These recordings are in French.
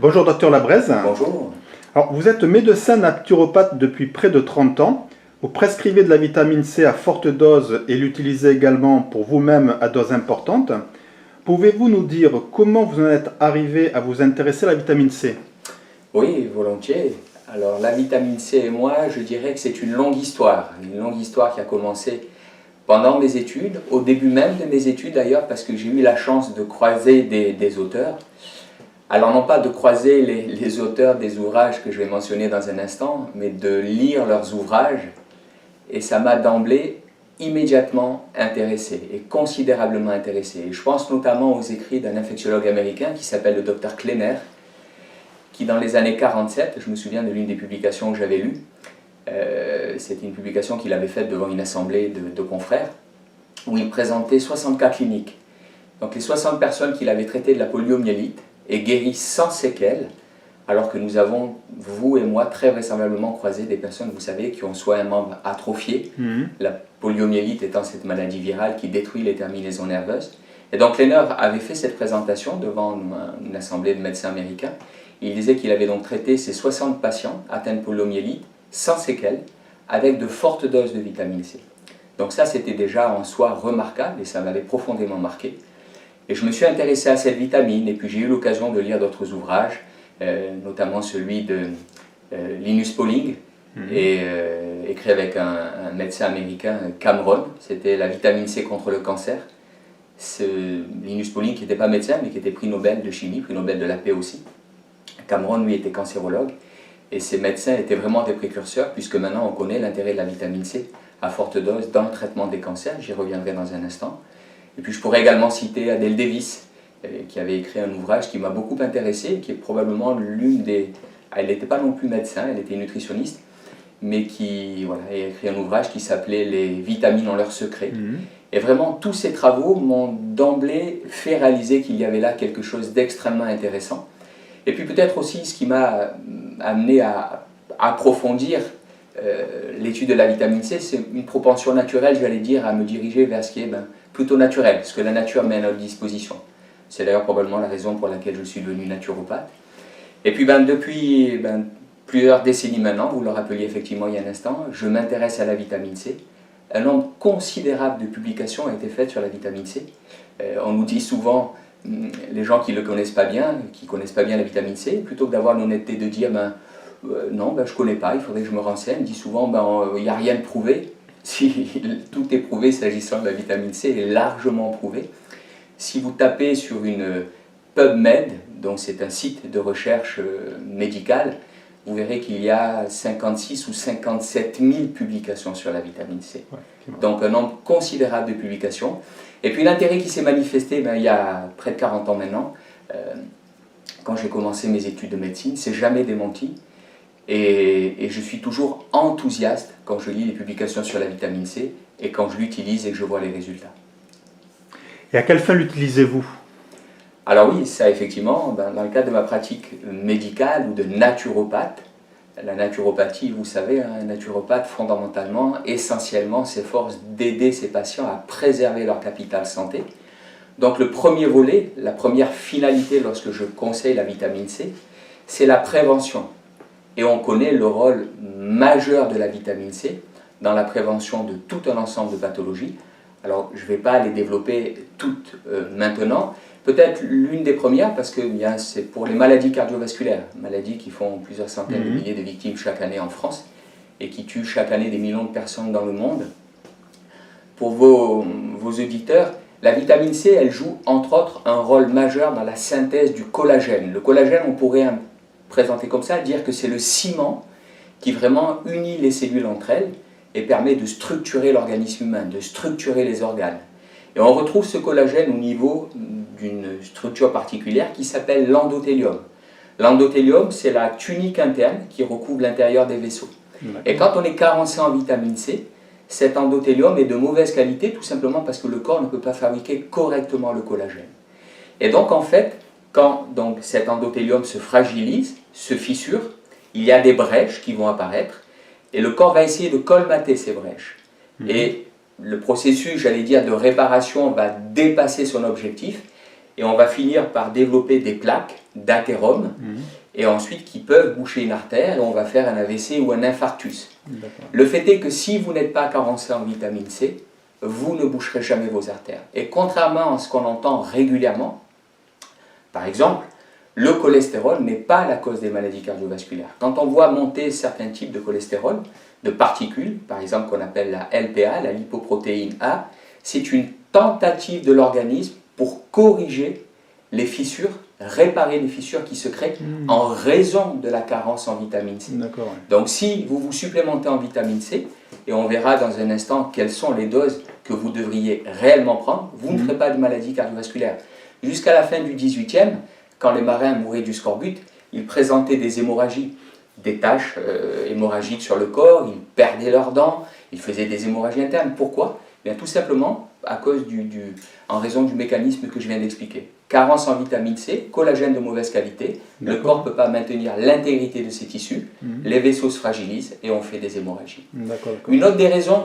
Bonjour docteur Labrèze. Bonjour. Alors, vous êtes médecin naturopathe depuis près de 30 ans. Vous prescrivez de la vitamine C à forte dose et l'utilisez également pour vous-même à dose importante. Pouvez-vous nous dire comment vous en êtes arrivé à vous intéresser à la vitamine C? Oui, volontiers. Alors la vitamine C et moi, je dirais que c'est une longue histoire qui a commencé pendant mes études, au début même de mes études d'ailleurs, parce que j'ai eu la chance de croiser des auteurs. Alors non pas de croiser les auteurs des ouvrages que je vais mentionner dans un instant, mais de lire leurs ouvrages, et ça m'a d'emblée immédiatement intéressé, et considérablement intéressé. Et je pense notamment aux écrits d'un infectiologue américain qui s'appelle le Dr Kleiner, qui dans les années 47, je me souviens de l'une des publications que j'avais lues, c'était une publication qu'il avait faite devant une assemblée de confrères, où il présentait 60 cas cliniques. Donc les 60 personnes qu'il avait traitées de la poliomyélite et guéries sans séquelles, alors que nous avons, vous et moi, très vraisemblablement croisé des personnes, vous savez, qui ont soit un membre atrophié, la poliomyélite étant cette maladie virale qui détruit les terminaisons nerveuses. Et donc Lehner avait fait cette présentation devant une assemblée de médecins américains. Il disait qu'il avait donc traité ces 60 patients atteints de poliomyélite sans séquelles, avec de fortes doses de vitamine C. Donc ça, c'était déjà en soi remarquable et ça m'avait profondément marqué. Et je me suis intéressé à cette vitamine et puis j'ai eu l'occasion de lire d'autres ouvrages, notamment celui de Linus Pauling, écrit avec un médecin américain, Cameron. C'était la vitamine C contre le cancer. Linus Pauling, qui n'était pas médecin, mais qui était prix Nobel de chimie, prix Nobel de la paix aussi. Cameron, lui, était cancérologue. Et ces médecins étaient vraiment des précurseurs, puisque maintenant on connaît l'intérêt de la vitamine C à forte dose dans le traitement des cancers. J'y reviendrai dans un instant. Et puis je pourrais également citer Adèle Davis, qui avait écrit un ouvrage qui m'a beaucoup intéressé, qui est probablement l'une des... Elle n'était pas non plus médecin, elle était nutritionniste, mais qui a écrit un ouvrage qui s'appelait « Les vitamines ont leur secret ». Et vraiment, tous ces travaux m'ont d'emblée fait réaliser qu'il y avait là quelque chose d'extrêmement intéressant. Et puis peut-être aussi ce qui m'a amené à approfondir l'étude de la vitamine C, c'est une propension naturelle, j'allais dire, à me diriger vers ce qui est plutôt naturel, ce que la nature met à notre disposition. C'est d'ailleurs probablement la raison pour laquelle je suis devenu naturopathe. Et puis depuis plusieurs décennies maintenant, vous le rappeliez effectivement il y a un instant, je m'intéresse à la vitamine C. Un nombre considérable de publications a été fait sur la vitamine C. On nous dit souvent, les gens qui ne connaissent pas bien la vitamine C, plutôt que d'avoir l'honnêteté de dire non, je ne connais pas, il faudrait que je me renseigne, disent souvent il n'y a rien de prouvé. Si tout est prouvé s'agissant de la vitamine C, est largement prouvé. Si vous tapez sur une PubMed, donc c'est un site de recherche médicale, vous verrez qu'il y a 56 ou 57 000 publications sur la vitamine C. Donc un nombre considérable de publications. Et puis l'intérêt qui s'est manifesté il y a près de 40 ans maintenant, quand j'ai commencé mes études de médecine, c'est jamais démenti. Et je suis toujours enthousiaste quand je lis les publications sur la vitamine C et quand je l'utilise et que je vois les résultats. Et à quelle fin l'utilisez-vous? Alors oui, ça effectivement, dans le cadre de ma pratique médicale ou de naturopathe, la naturopathie, vous savez, un naturopathe fondamentalement, essentiellement, s'efforce d'aider ses patients à préserver leur capital santé. Donc le premier volet, la première finalité lorsque je conseille la vitamine C, c'est la prévention. Et on connaît le rôle majeur de la vitamine C dans la prévention de tout un ensemble de pathologies. Alors je ne vais pas les développer toutes maintenant. Peut-être l'une des premières, parce que c'est pour les maladies cardiovasculaires, maladies qui font plusieurs centaines de milliers de victimes chaque année en France et qui tuent chaque année des millions de personnes dans le monde. Pour vos auditeurs, la vitamine C, elle joue entre autres un rôle majeur dans la synthèse du collagène. Le collagène, on pourrait présenter comme ça, dire que c'est le ciment qui vraiment unit les cellules entre elles et permet de structurer l'organisme humain, de structurer les organes. Et on retrouve ce collagène au niveau d'une structure particulière qui s'appelle l'endothélium. L'endothélium, c'est la tunique interne qui recouvre l'intérieur des vaisseaux. Et quand on est carencé en vitamine C, cet endothélium est de mauvaise qualité, tout simplement parce que le corps ne peut pas fabriquer correctement le collagène. Et donc en fait, quand cet endothélium se fragilise, se fissure, il y a des brèches qui vont apparaître, et le corps va essayer de colmater ces brèches. Et le processus, j'allais dire, de réparation va dépasser son objectif, et on va finir par développer des plaques d'athérome, et ensuite qui peuvent boucher une artère, et on va faire un AVC ou un infarctus. Le fait est que si vous n'êtes pas carencé en vitamine C, vous ne boucherez jamais vos artères. Et contrairement à ce qu'on entend régulièrement, par exemple, le cholestérol n'est pas la cause des maladies cardiovasculaires. Quand on voit monter certains types de cholestérol, de particules, par exemple qu'on appelle la LPA, la lipoprotéine A, c'est une tentative de l'organisme pour corriger les fissures, réparer les fissures qui se créent en raison de la carence en vitamine C. Donc si vous vous supplémentez en vitamine C, et on verra dans un instant quelles sont les doses que vous devriez réellement prendre, vous ne ferez pas de maladie cardiovasculaire. Jusqu'à la fin du 18e, quand les marins mouraient du scorbut, ils présentaient des hémorragies, des taches hémorragiques sur le corps, ils perdaient leurs dents, ils faisaient des hémorragies internes. Pourquoi? Bien, tout simplement en raison du mécanisme que je viens d'expliquer. Carence en vitamine C, collagène de mauvaise qualité, le corps ne peut pas maintenir l'intégrité de ses tissus, les vaisseaux se fragilisent et on fait des hémorragies. Une autre des raisons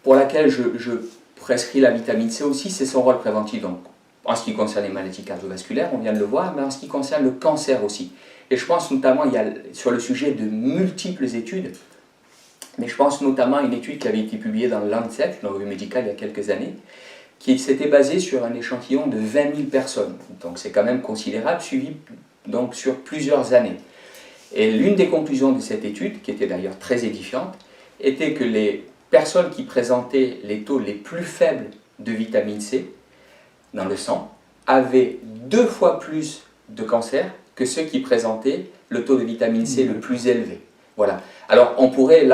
pour laquelle je prescris la vitamine C aussi, c'est son rôle préventif. Donc, en ce qui concerne les maladies cardiovasculaires, on vient de le voir, mais en ce qui concerne le cancer aussi. Et je pense notamment, il y a sur le sujet de multiples études, mais je pense notamment à une étude qui avait été publiée dans le Lancet, une revue médicale, il y a quelques années, qui s'était basée sur un échantillon de 20 000 personnes. Donc c'est quand même considérable, suivi donc sur plusieurs années. Et l'une des conclusions de cette étude, qui était d'ailleurs très édifiante, était que les personnes qui présentaient les taux les plus faibles de vitamine C dans le sang avaient 2 fois plus de cancer que ceux qui présentaient le taux de vitamine C le plus élevé. Voilà. Alors on pourrait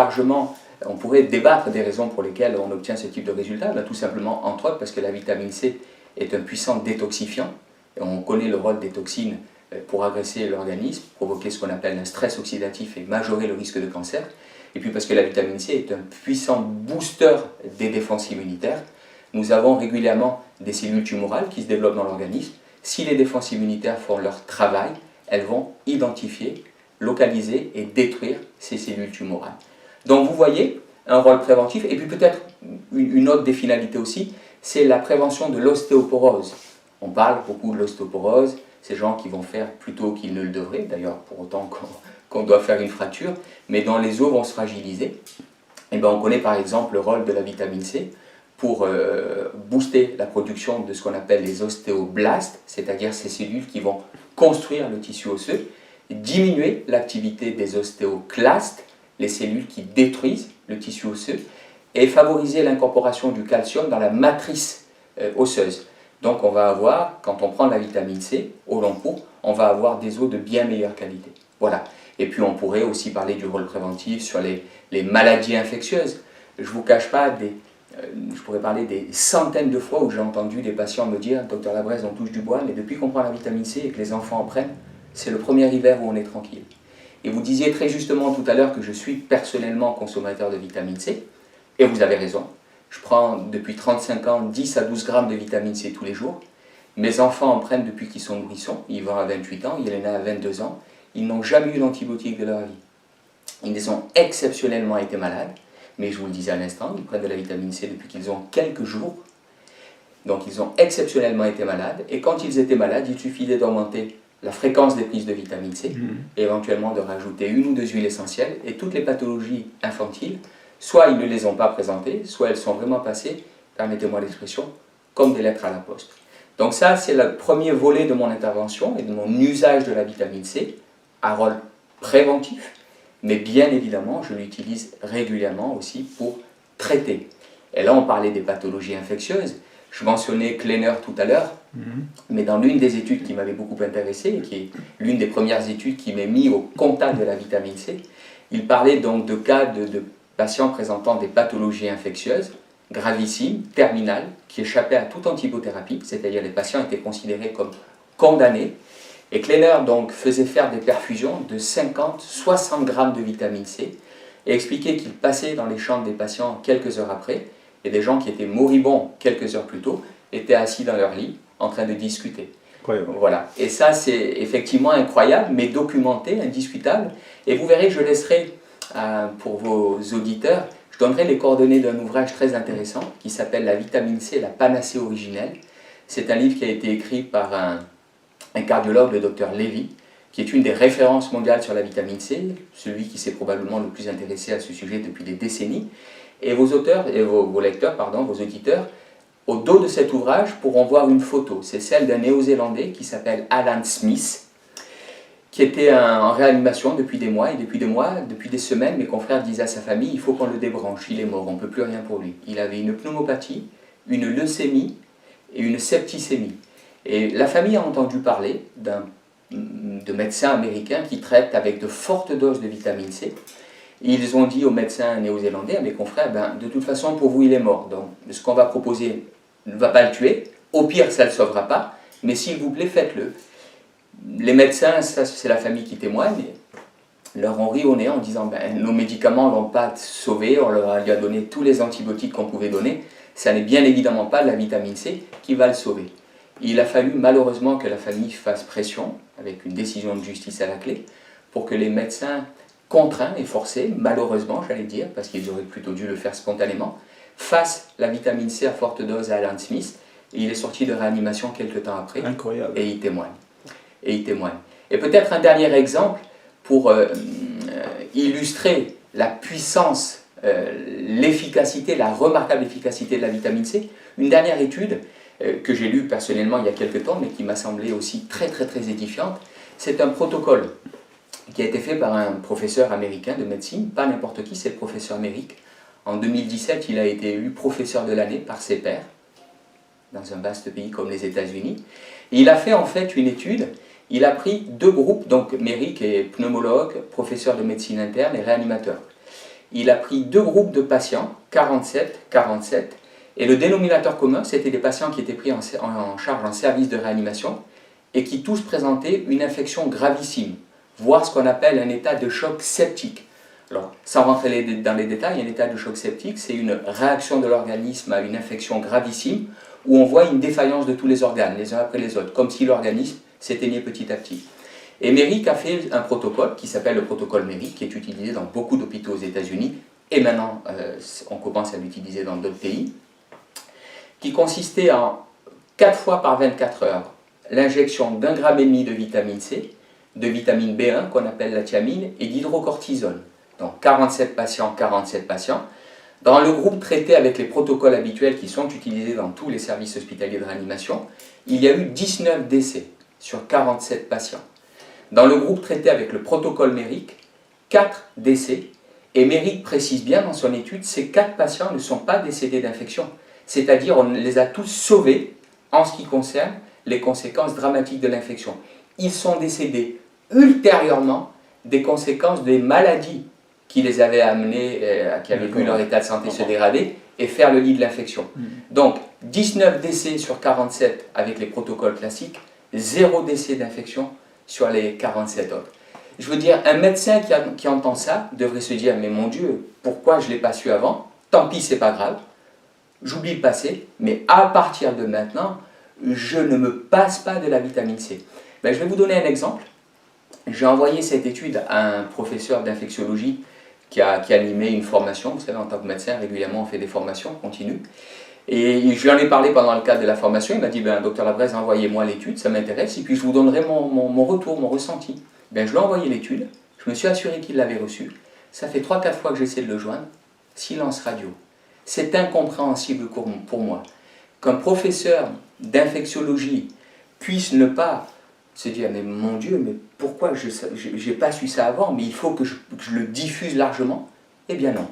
débattre des raisons pour lesquelles on obtient ce type de résultat. Tout simplement, entre autres, parce que la vitamine C est un puissant détoxifiant. Et on connaît le rôle des toxines pour agresser l'organisme, provoquer ce qu'on appelle un stress oxydatif et majorer le risque de cancer. Et puis parce que la vitamine C est un puissant booster des défenses immunitaires. Nous avons régulièrement des cellules tumorales qui se développent dans l'organisme. Si les défenses immunitaires font leur travail, elles vont identifier, localiser et détruire ces cellules tumorales. Donc vous voyez, un rôle préventif, et puis peut-être une autre des finalités aussi, c'est la prévention de l'ostéoporose. On parle beaucoup de l'ostéoporose, ces gens qui vont faire plus tôt qu'ils ne le devraient, d'ailleurs pour autant qu'on doit faire une fracture, mais dont les os vont se fragiliser. Et bien on connaît par exemple le rôle de la vitamine C pour booster la production de ce qu'on appelle les ostéoblastes, c'est-à-dire ces cellules qui vont construire le tissu osseux, diminuer l'activité des ostéoclastes, les cellules qui détruisent le tissu osseux, et favoriser l'incorporation du calcium dans la matrice osseuse. Donc on va avoir, quand on prend la vitamine C au long cours, on va avoir des os de bien meilleure qualité. Voilà. Et puis on pourrait aussi parler du rôle préventif sur les maladies infectieuses. Je ne vous cache pas, je pourrais parler des centaines de fois où j'ai entendu des patients me dire « Docteur Labrèze, on touche du bois, mais depuis qu'on prend la vitamine C et que les enfants en prennent, c'est le premier hiver où on est tranquille. » Et vous disiez très justement tout à l'heure que je suis personnellement consommateur de vitamine C, et vous avez raison. Je prends depuis 35 ans 10 à 12 grammes de vitamine C tous les jours. Mes enfants en prennent depuis qu'ils sont nourrissons, ils vont à 28 ans, il y en a à 22 ans. Ils n'ont jamais eu d'antibiotiques de leur vie. Ils ont exceptionnellement été malades, mais je vous le disais à l'instant, ils prennent de la vitamine C depuis qu'ils ont quelques jours. Donc ils ont exceptionnellement été malades, et quand ils étaient malades, il suffisait d'augmenter la fréquence des prises de vitamine C, et éventuellement de rajouter 1 ou 2 huiles essentielles, et toutes les pathologies infantiles, soit ils ne les ont pas présentées, soit elles sont vraiment passées, permettez-moi l'expression, comme des lettres à la poste. Donc ça, c'est le premier volet de mon intervention et de mon usage de la vitamine C, à rôle préventif, mais bien évidemment, je l'utilise régulièrement aussi pour traiter. Et là, on parlait des pathologies infectieuses. Je mentionnais Kleiner tout à l'heure, mais dans l'une des études qui m'avait beaucoup intéressé, et qui est l'une des premières études qui m'est mise au contact de la vitamine C, il parlait donc de cas de patients présentant des pathologies infectieuses, gravissimes, terminales, qui échappaient à toute antibiothérapie, c'est-à-dire les patients étaient considérés comme condamnés. Et Kleiner donc faisait faire des perfusions de 50-60 grammes de vitamine C et expliquait qu'il passait dans les chambres des patients quelques heures après, et des gens qui étaient moribonds quelques heures plus tôt étaient assis dans leur lit en train de discuter. Incroyable. Voilà. Et ça, c'est effectivement incroyable, mais documenté, indiscutable. Et vous verrez, je laisserai pour vos auditeurs, je donnerai les coordonnées d'un ouvrage très intéressant qui s'appelle La vitamine C, la panacée originelle. C'est un livre qui a été écrit par un cardiologue, le docteur Levy, qui est une des références mondiales sur la vitamine C, celui qui s'est probablement le plus intéressé à ce sujet depuis des décennies. Et vos auteurs, et vos lecteurs, pardon, vos auditeurs, au dos de cet ouvrage pourront voir une photo. C'est celle d'un Néo-Zélandais qui s'appelle Alan Smith, qui était en réanimation depuis des mois, et depuis des semaines, mes confrères disaient à sa famille, il faut qu'on le débranche, il est mort, on ne peut plus rien pour lui. Il avait une pneumopathie, une leucémie et une septicémie. Et la famille a entendu parler de médecins américains qui traitent avec de fortes doses de vitamine C. Et ils ont dit aux médecins néo-zélandais, à mes confrères, de toute façon pour vous il est mort, donc ce qu'on va proposer ne va pas le tuer, au pire ça ne le sauvera pas, mais s'il vous plaît faites-le. Les médecins, ça c'est la famille qui témoigne, leur ont ri au nez en disant nos médicaments ne l'ont pas sauvé, on lui a donné tous les antibiotiques qu'on pouvait donner, ça n'est bien évidemment pas la vitamine C qui va le sauver. Il a fallu malheureusement que la famille fasse pression, avec une décision de justice à la clé, pour que les médecins contraints et forcés, malheureusement j'allais dire, parce qu'ils auraient plutôt dû le faire spontanément, fassent la vitamine C à forte dose à Alan Smith, et il est sorti de réanimation quelques temps après. Incroyable. Et il témoigne. Et peut-être un dernier exemple pour illustrer la puissance, l'efficacité, la remarquable efficacité de la vitamine C. Une dernière étude que j'ai lue personnellement il y a quelques temps, mais qui m'a semblé aussi très édifiante, c'est un protocole qui a été fait par un professeur américain de médecine, pas n'importe qui, c'est le professeur Merrick. En 2017, il a été élu professeur de l'année par ses pairs, dans un vaste pays comme les États-Unis. Et il a fait en fait une étude, il a pris deux groupes, donc Merrick est pneumologue, professeur de médecine interne et réanimateur. Il a pris deux groupes de patients, 47, et le dénominateur commun, c'était des patients qui étaient pris en charge en service de réanimation et qui tous présentaient une infection gravissime, voire ce qu'on appelle un état de choc septique. Alors, sans rentrer dans les détails, un état de choc septique, c'est une réaction de l'organisme à une infection gravissime où on voit une défaillance de tous les organes, les uns après les autres, comme si l'organisme s'éteignait petit à petit. Et Merrick a fait un protocole qui s'appelle le protocole Merrick, qui est utilisé dans beaucoup d'hôpitaux aux États-Unis, et maintenant on commence à l'utiliser dans d'autres pays, qui consistait en 4 fois par 24 heures l'injection d'1,5 g de vitamine C, de vitamine B1 qu'on appelle la thiamine et d'hydrocortisone. Donc 47 patients. Dans le groupe traité avec les protocoles habituels qui sont utilisés dans tous les services hospitaliers de réanimation, il y a eu 19 décès sur 47 patients. Dans le groupe traité avec le protocole Merrick, 4 décès, et Merrick précise bien dans son étude, ces 4 patients ne sont pas décédés d'infection, c'est-à-dire on les a tous sauvés en ce qui concerne les conséquences dramatiques de l'infection. Ils sont décédés ultérieurement des conséquences des maladies qui les avaient amenés, qui avaient vu leur état de santé se dégrader et faire le lit de l'infection. Donc 19 décès sur 47 avec les protocoles classiques, 0 décès d'infection sur les 47 autres. Je veux dire, un médecin qui entend ça devrait se dire, mais mon Dieu, pourquoi je ne l'ai pas su avant? Tant pis, c'est pas grave, j'oublie le passé, mais à partir de maintenant, je ne me passe pas de la vitamine C. Ben, je vais vous donner un exemple. J'ai envoyé cette étude à un professeur d'infectiologie qui a animé une formation. Vous savez, en tant que médecin, régulièrement, on fait des formations continues. Et je lui en ai parlé pendant le cadre de la formation. Il m'a dit, docteur Labrèze, envoyez-moi l'étude, ça m'intéresse, et puis je vous donnerai mon retour, mon ressenti. Je lui ai envoyé l'étude, je me suis assuré qu'il l'avait reçue. Ça fait 3-4 fois que j'essaie de le joindre. Silence radio. C'est incompréhensible pour moi qu'un professeur d'infectiologie puisse ne pas se dire, mais mon Dieu, mais pourquoi je n'ai pas su ça avant, mais il faut que je le diffuse largement. Eh bien non.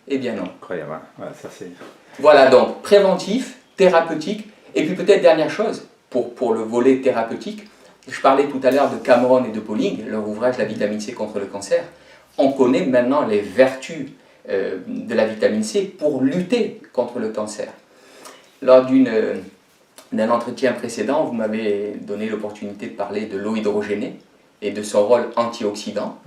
Eh bien non. Incroyable, ouais, ça c'est... Voilà, donc préventif, thérapeutique, et puis peut-être dernière chose, pour le volet thérapeutique, je parlais tout à l'heure de Cameron et de Pauling, leur ouvrage La vitamine C contre le cancer. On connaît maintenant les vertus de la vitamine C pour lutter contre le cancer. Lors d'un entretien précédent, vous m'avez donné l'opportunité de parler de l'eau hydrogénée et de son rôle antioxydant.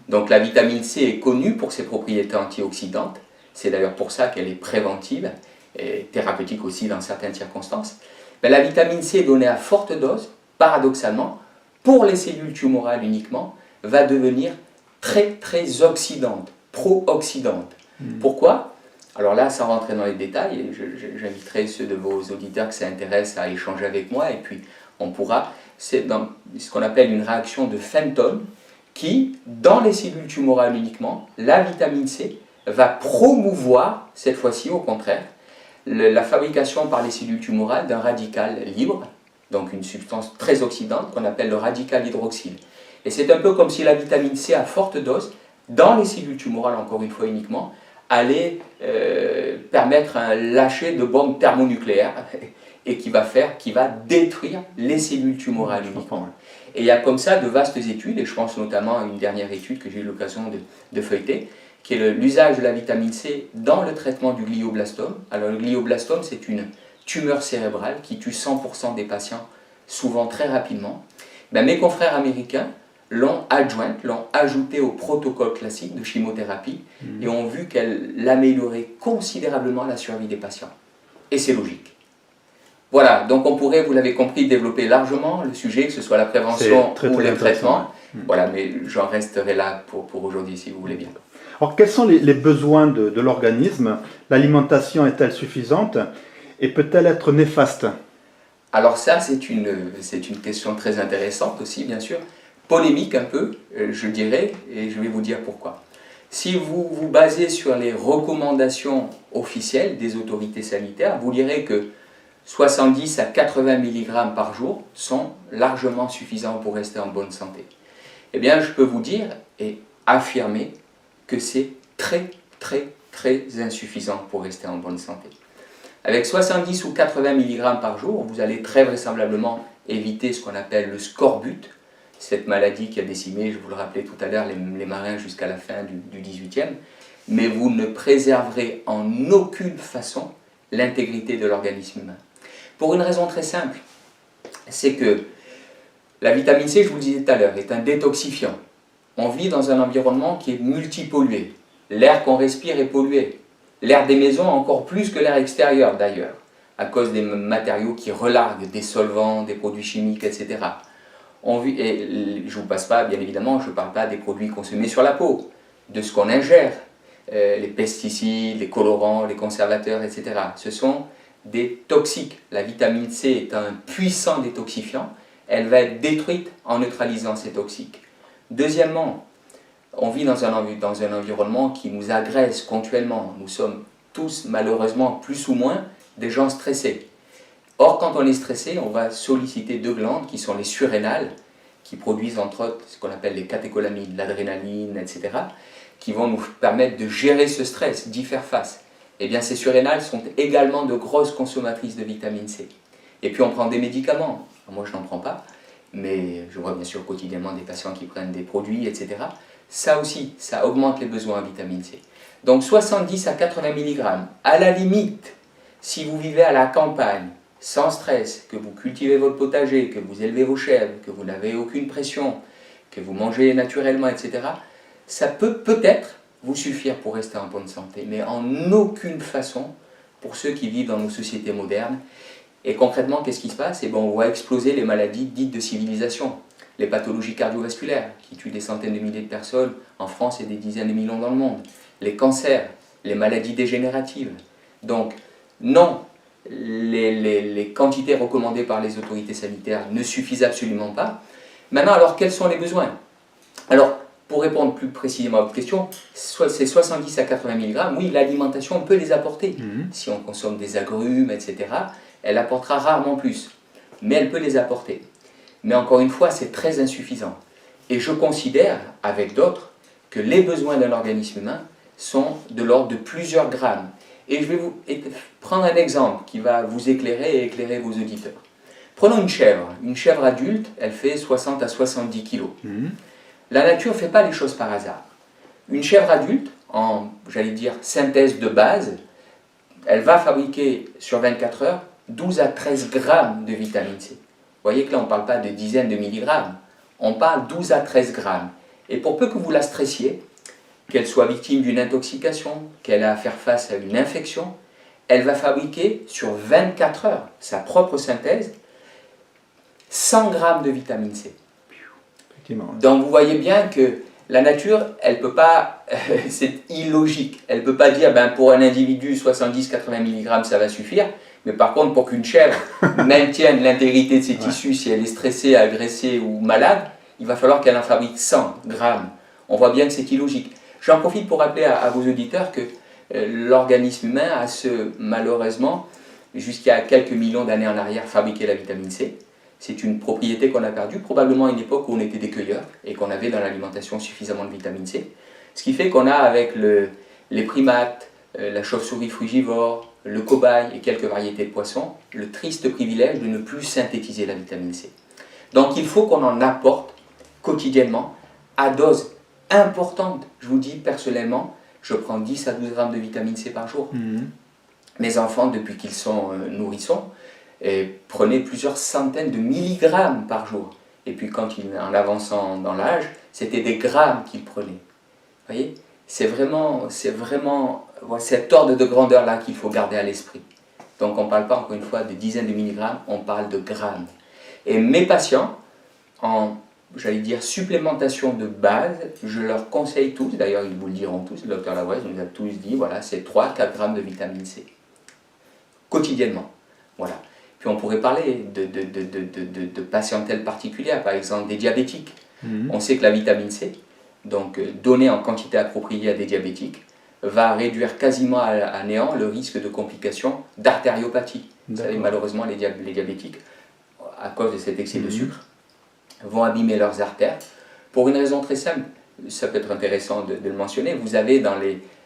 Donc la vitamine C est connue pour ses propriétés antioxydantes. C'est d'ailleurs pour ça qu'elle est préventive et thérapeutique aussi dans certaines circonstances. Mais la vitamine C donnée à forte dose, paradoxalement, pour les cellules tumorales uniquement, va devenir très oxydante, pro-oxydante. Pourquoi? Alors là, sans rentrer dans les détails, j'inviterai ceux de vos auditeurs que ça intéresse à échanger avec moi, et puis on pourra, c'est dans ce qu'on appelle une réaction de Fenton, qui, dans les cellules tumorales uniquement, la vitamine C va promouvoir, cette fois-ci au contraire, la fabrication par les cellules tumorales d'un radical libre, donc une substance très oxydante qu'on appelle le radical hydroxyle. Et c'est un peu comme si la vitamine C à forte dose, dans les cellules tumorales encore une fois uniquement, allait permettre un lâcher de bombes thermonucléaires et qui va détruire les cellules tumorales uniquement. Et il y a comme ça de vastes études, et je pense notamment à une dernière étude que j'ai eu l'occasion de feuilleter, qui est l'usage de la vitamine C dans le traitement du glioblastome. Alors le glioblastome, c'est une tumeur cérébrale qui tue 100% des patients, souvent très rapidement. Ben, mes confrères américains l'ont ajouté au protocole classique de chimiothérapie et ont vu qu'elle améliorait considérablement la survie des patients. Et c'est logique. Voilà, donc on pourrait, vous l'avez compris, développer largement le sujet, que ce soit la prévention ou le traitement. Voilà, mais j'en resterai là pour aujourd'hui, si vous voulez bien. Alors, quels sont les besoins de l'organisme? L'alimentation est-elle suffisante et peut-elle être néfaste? Alors ça, c'est une question très intéressante aussi, bien sûr. Polémique un peu, je dirais, et je vais vous dire pourquoi. Si vous vous basez sur les recommandations officielles des autorités sanitaires, vous lirez que 70 à 80 mg par jour sont largement suffisants pour rester en bonne santé. Eh bien, je peux vous dire et affirmer que c'est très, très, très insuffisant pour rester en bonne santé. Avec 70 ou 80 mg par jour, vous allez très vraisemblablement éviter ce qu'on appelle le scorbut, cette maladie qui a décimé, je vous le rappelais tout à l'heure, les marins jusqu'à la fin du 18e, mais vous ne préserverez en aucune façon l'intégrité de l'organisme humain. Pour une raison très simple, c'est que la vitamine C, je vous le disais tout à l'heure, est un détoxifiant. On vit dans un environnement qui est multipollué. L'air qu'on respire est pollué. L'air des maisons encore plus que l'air extérieur d'ailleurs, à cause des matériaux qui relarguent, des solvants, des produits chimiques, etc. Et je ne vous passe pas, bien évidemment, je ne parle pas des produits consommés sur la peau, de ce qu'on ingère, les pesticides, les colorants, les conservateurs, etc. Ce sont des toxiques. La vitamine C est un puissant détoxifiant, elle va être détruite en neutralisant ces toxiques. Deuxièmement, on vit dans un environnement qui nous agresse continuellement. Nous sommes tous, malheureusement, plus ou moins, des gens stressés. Or, quand on est stressé, on va solliciter deux glandes qui sont les surrénales, qui produisent entre autres ce qu'on appelle les catécholamines, l'adrénaline, etc., qui vont nous permettre de gérer ce stress, d'y faire face. Eh bien, ces surrénales sont également de grosses consommatrices de vitamine C. Et puis, on prend des médicaments. Moi, je n'en prends pas, mais je vois bien sûr quotidiennement des patients qui prennent des produits, etc. Ça aussi, ça augmente les besoins en vitamine C. Donc, 70 à 80 mg, à la limite, si vous vivez à la campagne, sans stress, que vous cultivez votre potager, que vous élevez vos chèvres, que vous n'avez aucune pression, que vous mangez naturellement, etc., ça peut peut-être vous suffire pour rester en bonne santé, mais en aucune façon pour ceux qui vivent dans nos sociétés modernes. Et concrètement, qu'est-ce qui se passe? Eh bien, on voit exploser les maladies dites de civilisation, les pathologies cardiovasculaires qui tuent des centaines de milliers de personnes en France et des dizaines de millions dans le monde, les cancers, les maladies dégénératives. Donc, non, les quantités recommandées par les autorités sanitaires ne suffisent absolument pas. Maintenant, alors, quels sont les besoins? Alors, pour répondre plus précisément à votre question, c'est 70 à 80 mg, oui, l'alimentation peut les apporter. Si on consomme des agrumes, etc., elle apportera rarement plus, mais elle peut les apporter. Mais encore une fois, c'est très insuffisant. Et je considère, avec d'autres, que les besoins d'un organisme humain sont de l'ordre de plusieurs grammes. Et je vais vous prendre un exemple qui va vous éclairer et éclairer vos auditeurs. Prenons une chèvre. Une chèvre adulte, elle fait 60 à 70 kg. La nature ne fait pas les choses par hasard. Une chèvre adulte, en, j'allais dire, synthèse de base, elle va fabriquer sur 24 heures 12 à 13 grammes de vitamine C. Vous voyez que là, on ne parle pas de dizaines de milligrammes, on parle 12 à 13 grammes. Et pour peu que vous la stressiez, qu'elle soit victime d'une intoxication, qu'elle a à faire face à une infection, elle va fabriquer sur 24 heures, sa propre synthèse, 100 grammes de vitamine C. Donc vous voyez bien que La nature, elle peut pas, c'est illogique, elle peut pas dire ben, pour un individu 70-80 mg ça va suffire, mais par contre pour qu'une chèvre maintienne l'intégrité de ses tissus, si elle est stressée, agressée ou malade, il va falloir qu'elle en fabrique 100 grammes. On voit bien que c'est illogique. J'en profite pour rappeler à vos auditeurs que l'organisme humain a malheureusement, jusqu'à quelques millions d'années en arrière, fabriqué la vitamine C. C'est une propriété qu'on a perdue, probablement à une époque où on était des cueilleurs et qu'on avait dans l'alimentation suffisamment de vitamine C. Ce qui fait qu'on a avec les primates, la chauve-souris frugivore, le cobaye et quelques variétés de poissons, le triste privilège de ne plus synthétiser la vitamine C. Donc il faut qu'on en apporte quotidiennement à dose importante. Je vous dis personnellement, je prends 10 à 12 grammes de vitamine C par jour. Mes enfants, depuis qu'ils sont nourrissons, prenaient plusieurs centaines de milligrammes par jour. Et puis en avançant dans l'âge, c'était des grammes qu'ils prenaient. Vous voyez, c'est vraiment cet ordre de grandeur-là qu'il faut garder à l'esprit. Donc on ne parle pas encore une fois de dizaines de milligrammes, on parle de grammes. Et mes patients, en supplémentation de base, je leur conseille tous, d'ailleurs ils vous le diront tous, le docteur Lavoise nous a tous dit, voilà, c'est 3-4 grammes de vitamine C, quotidiennement. Voilà. Puis on pourrait parler de patientèle particulière, par exemple des diabétiques. On sait que la vitamine C, donc donnée en quantité appropriée à des diabétiques, va réduire quasiment à néant le risque de complications d'artériopathie. Vous savez, malheureusement, les diabétiques, à cause de cet excès de sucre, vont abîmer leurs artères. Pour une raison très simple, ça peut être intéressant de le mentionner, vous avez dans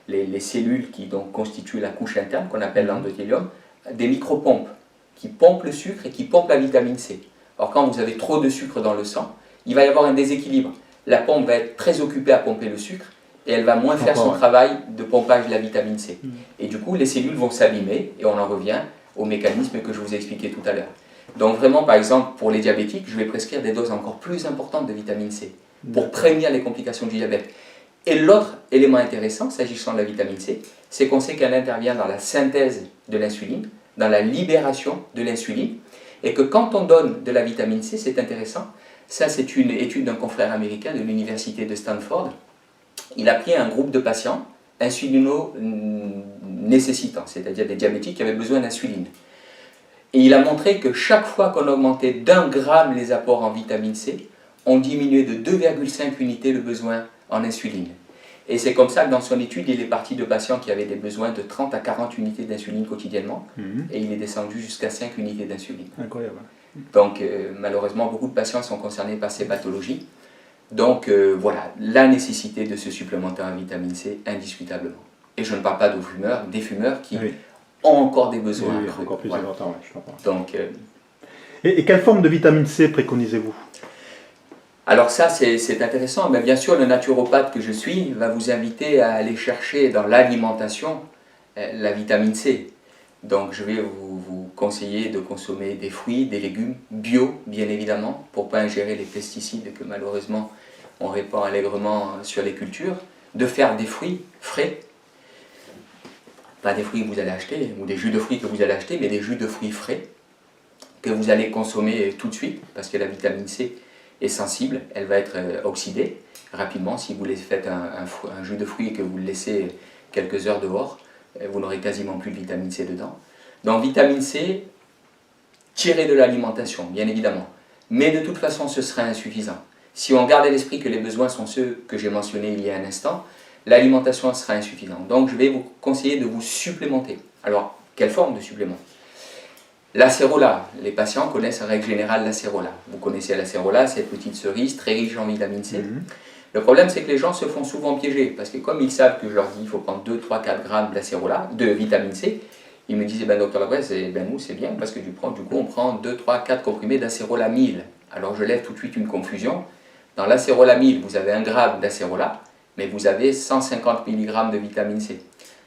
les cellules qui donc constituent la couche interne, qu'on appelle l'endothélium, des micropompes qui pompent le sucre et qui pompent la vitamine C. Or, quand vous avez trop de sucre dans le sang, il va y avoir un déséquilibre. La pompe va être très occupée à pomper le sucre et elle va moins faire son travail de pompage de la vitamine C. Et du coup, les cellules vont s'abîmer et on en revient au mécanisme que je vous ai expliqué tout à l'heure. Donc vraiment, par exemple, pour les diabétiques, je vais prescrire des doses encore plus importantes de vitamine C pour prévenir les complications du diabète. Et l'autre élément intéressant, s'agissant de la vitamine C, c'est qu'on sait qu'elle intervient dans la synthèse de l'insuline, dans la libération de l'insuline, et que quand on donne de la vitamine C, c'est intéressant, ça c'est une étude d'un confrère américain de l'université de Stanford, il a pris un groupe de patients insulino-nécessitants, c'est-à-dire des diabétiques qui avaient besoin d'insuline. Et il a montré que chaque fois qu'on augmentait d'1 gramme les apports en vitamine C, on diminuait de 2,5 unités le besoin en insuline. Et c'est comme ça que dans son étude, il est parti de patients qui avaient des besoins de 30 à 40 unités d'insuline quotidiennement, et il est descendu jusqu'à 5 unités d'insuline. Incroyable. Donc malheureusement, beaucoup de patients sont concernés par ces pathologies. Donc voilà, la nécessité de se supplémenter en vitamine C, indiscutablement. Et je ne parle pas des fumeurs qui ont encore des besoins accrus. Encore plus importants, je comprends. Donc, et quelle forme de vitamine C préconisez-vous? Alors ça, c'est intéressant. Mais bien sûr, le naturopathe que je suis va vous inviter à aller chercher dans l'alimentation la vitamine C. Donc je vais vous conseiller de consommer des fruits, des légumes bio, bien évidemment, pour ne pas ingérer les pesticides que malheureusement on répand allègrement sur les cultures, de faire des fruits frais, pas des fruits que vous allez acheter, ou des jus de fruits que vous allez acheter, mais des jus de fruits frais que vous allez consommer tout de suite, parce que la vitamine C est sensible, elle va être oxydée rapidement. Si vous faites un jus de fruits et que vous le laissez quelques heures dehors, vous n'aurez quasiment plus de vitamine C dedans. Donc vitamine C, tirée de l'alimentation, bien évidemment. Mais de toute façon, ce sera insuffisant. Si on garde à l'esprit que les besoins sont ceux que j'ai mentionnés il y a un instant, l'alimentation sera insuffisante. Donc je vais vous conseiller de vous supplémenter. Alors, quelle forme de supplément? L'acérola, les patients connaissent en règle générale l'acérola. Vous connaissez l'acérola, cette petite cerise très riche en vitamine C. Le problème, c'est que les gens se font souvent piéger, parce que comme ils savent que je leur dis qu'il faut prendre 2, 3, 4 grammes d'acérola, de vitamine C, ils me disent, docteur Lavoise, nous c'est bien, parce que du coup on prend 2, 3, 4 comprimés d'acérola 1000. Alors je lève tout de suite une confusion. Dans l'acérola 1000, vous avez 1 gramme d'acérola, mais vous avez 150 mg de vitamine C.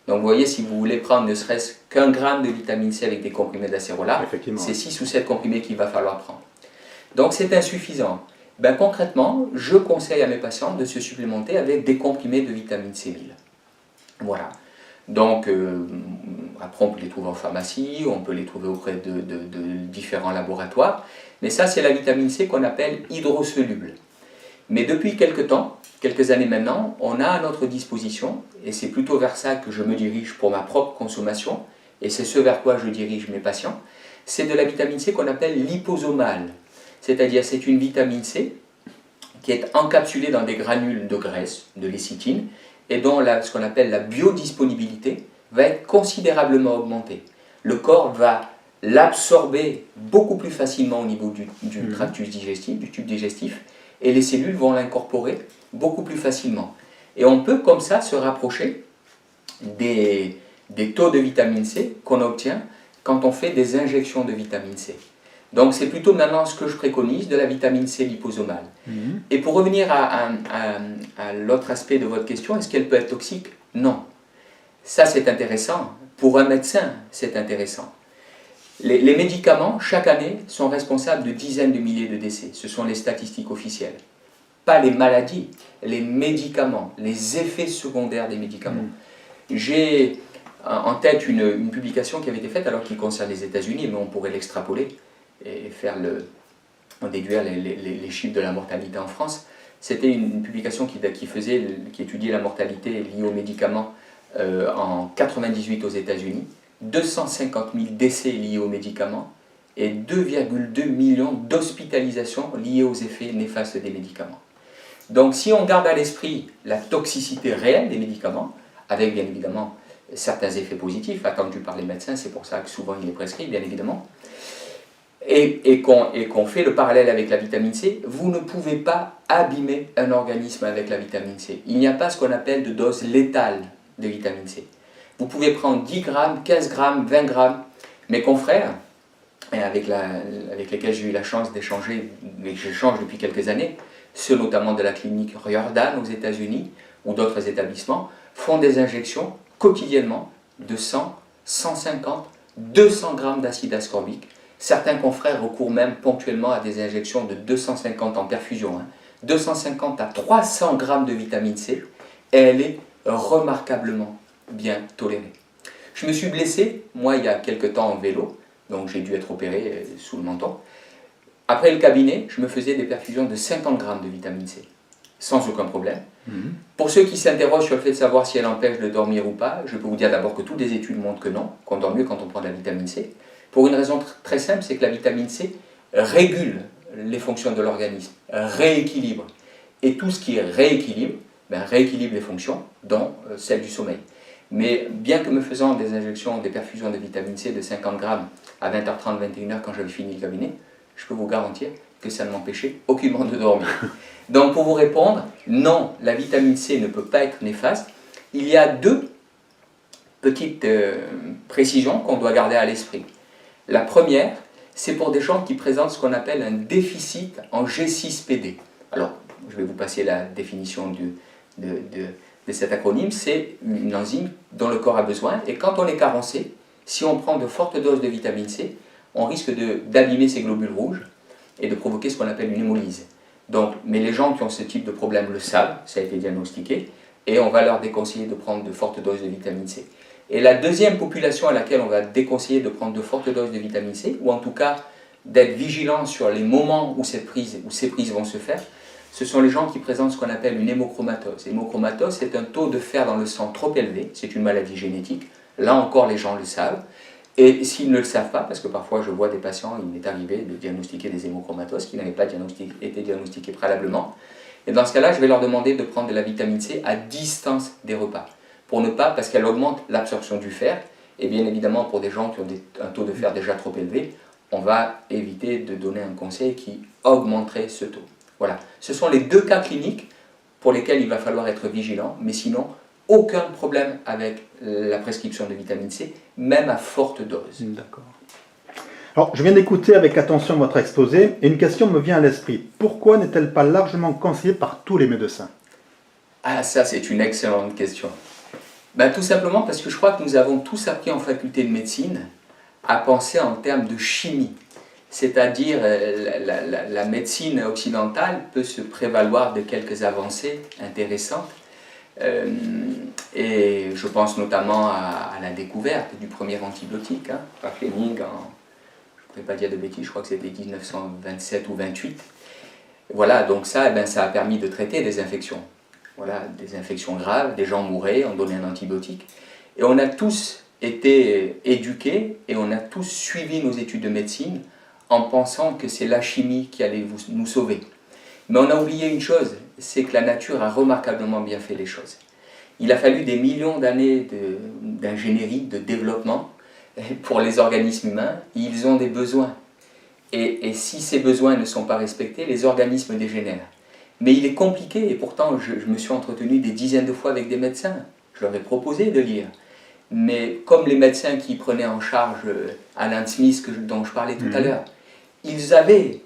Donc vous voyez, si vous voulez prendre ne serait-ce qu'1 gramme de vitamine C avec des comprimés d'acérola, c'est 6 ou 7 comprimés qu'il va falloir prendre. Donc c'est insuffisant. Concrètement, je conseille à mes patients de se supplémenter avec des comprimés de vitamine C 1000. Voilà. Donc après on peut les trouver en pharmacie, on peut les trouver auprès de différents laboratoires, mais ça c'est la vitamine C qu'on appelle hydrosoluble. Mais depuis quelque temps, quelques années maintenant, on a à notre disposition, et c'est plutôt vers ça que je me dirige pour ma propre consommation, et c'est ce vers quoi je dirige mes patients, c'est de la vitamine C qu'on appelle liposomale. C'est-à-dire c'est une vitamine C qui est encapsulée dans des granules de graisse, de lécithine, et dont ce qu'on appelle la biodisponibilité va être considérablement augmentée. Le corps va l'absorber beaucoup plus facilement au niveau du tractus digestif, du tube digestif, et les cellules vont l'incorporer beaucoup plus facilement. Et on peut comme ça se rapprocher des taux de vitamine C qu'on obtient quand on fait des injections de vitamine C. Donc c'est plutôt maintenant ce que je préconise, de la vitamine C liposomale. Et pour revenir à l'autre aspect de votre question, est-ce qu'elle peut être toxique? Non. Ça c'est intéressant. Pour un médecin, c'est intéressant. Les médicaments, chaque année, sont responsables de dizaines de milliers de décès. Ce sont les statistiques officielles. Pas les maladies, les médicaments, les effets secondaires des médicaments. J'ai en tête une publication qui avait été faite, alors qui concerne les États-Unis, mais on pourrait l'extrapoler et en déduire les chiffres de la mortalité en France. C'était une publication qui étudiait la mortalité liée aux médicaments en 98 aux États-Unis. 250 000 décès liés aux médicaments et 2,2 millions d'hospitalisations liées aux effets néfastes des médicaments. Donc si on garde à l'esprit la toxicité réelle des médicaments, avec bien évidemment certains effets positifs attendus par les médecins, c'est pour ça que souvent il est prescrit, bien évidemment, et qu'on fait le parallèle avec la vitamine C, vous ne pouvez pas abîmer un organisme avec la vitamine C. Il n'y a pas ce qu'on appelle de dose létale de vitamine C. Vous pouvez prendre 10 grammes, 15 grammes, 20 grammes. Mes confrères, avec lesquels j'ai eu la chance d'échanger, et que j'échange depuis quelques années, ceux notamment de la clinique Riordan aux États-Unis ou d'autres établissements, font des injections quotidiennement de 100, 150, 200 grammes d'acide ascorbique. Certains confrères recourent même ponctuellement à des injections de 250 en perfusion, 250 à 300 grammes de vitamine C, et elle est remarquablement bien tolérée. Je me suis blessé, moi, il y a quelques temps en vélo, donc j'ai dû être opéré sous le menton. Après le cabinet, je me faisais des perfusions de 50 grammes de vitamine C, sans aucun problème. Pour ceux qui s'interrogent sur le fait de savoir si elle empêche de dormir ou pas, je peux vous dire d'abord que toutes les études montrent que non, qu'on dort mieux quand on prend de la vitamine C. Pour une raison très simple, c'est que la vitamine C régule les fonctions de l'organisme, rééquilibre. Et tout ce qui rééquilibre, rééquilibre les fonctions, dont celle du sommeil. Mais bien que me faisant des injections, des perfusions de vitamine C de 50 grammes à 20h30, 21h quand j'avais fini le cabinet, je peux vous garantir que ça ne m'empêchait aucunement de dormir. Donc pour vous répondre, non, la vitamine C ne peut pas être néfaste. Il y a deux petites précisions qu'on doit garder à l'esprit. La première, c'est pour des gens qui présentent ce qu'on appelle un déficit en G6PD. Alors, je vais vous passer la définition de cet acronyme. C'est une enzyme dont le corps a besoin, et quand on est carencé, si on prend de fortes doses de vitamine C, on risque d'abîmer ces globules rouges et de provoquer ce qu'on appelle une hémolyse. Donc, mais les gens qui ont ce type de problème le savent, ça a été diagnostiqué, et on va leur déconseiller de prendre de fortes doses de vitamine C. Et la deuxième population à laquelle on va déconseiller de prendre de fortes doses de vitamine C, ou en tout cas d'être vigilant sur les moments où ces prises vont se faire, ce sont les gens qui présentent ce qu'on appelle une hémochromatose. L'hémochromatose, c'est un taux de fer dans le sang trop élevé, c'est une maladie génétique, là encore les gens le savent, et s'ils ne le savent pas, parce que parfois je vois des patients, il m'est arrivé de diagnostiquer des hémochromatoses qui n'avaient pas été diagnostiquées préalablement, et dans ce cas-là, je vais leur demander de prendre de la vitamine C à distance des repas, pour ne pas, parce qu'elle augmente l'absorption du fer, et bien évidemment pour des gens qui ont un taux de fer déjà trop élevé, on va éviter de donner un conseil qui augmenterait ce taux. Voilà, ce sont les deux cas cliniques pour lesquels il va falloir être vigilant, mais sinon, aucun problème avec la prescription de vitamine C, même à forte dose. D'accord. Alors, je viens d'écouter avec attention votre exposé, et une question me vient à l'esprit. Pourquoi n'est-elle pas largement conseillée par tous les médecins? Ah, ça c'est une excellente question. Tout simplement parce que je crois que nous avons tous appris en faculté de médecine à penser en termes de chimie. C'est-à-dire, la médecine occidentale peut se prévaloir de quelques avancées intéressantes. Et je pense notamment à la découverte du premier antibiotique par Fleming je ne pourrais pas dire de bêtises, je crois que c'était 1927 ou 28. Voilà, donc ça, ça a permis de traiter des infections. voilà, des infections graves, des gens mouraient, on donnait un antibiotique. Et on a tous été éduqués et on a tous suivi nos études de médecine en pensant que c'est la chimie qui allait nous sauver. Mais on a oublié une chose, c'est que la nature a remarquablement bien fait les choses. Il a fallu des millions d'années d'ingénierie, de développement pour les organismes humains. Ils ont des besoins. Et si ces besoins ne sont pas respectés, les organismes dégénèrent. Mais il est compliqué, et pourtant je me suis entretenu des dizaines de fois avec des médecins. Je leur ai proposé de lire. Mais comme les médecins qui prenaient en charge Alan Smith, dont je parlais tout à l'heure, ils avaient,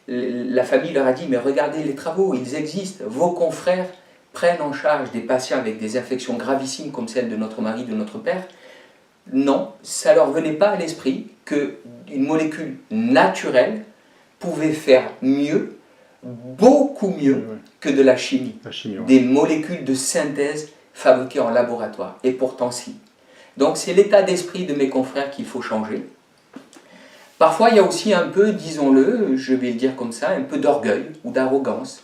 la famille leur a dit, mais regardez les travaux, ils existent, vos confrères prennent en charge des patients avec des infections gravissimes comme celle de notre mari, de notre père. Non, ça ne leur venait pas à l'esprit qu'une molécule naturelle pouvait faire mieux, beaucoup mieux que de la chimie. Des molécules de synthèse fabriquées en laboratoire. Et pourtant si. Donc c'est l'état d'esprit de mes confrères qu'il faut changer. Parfois il y a aussi un peu, disons-le, je vais le dire comme ça, un peu d'orgueil ou d'arrogance.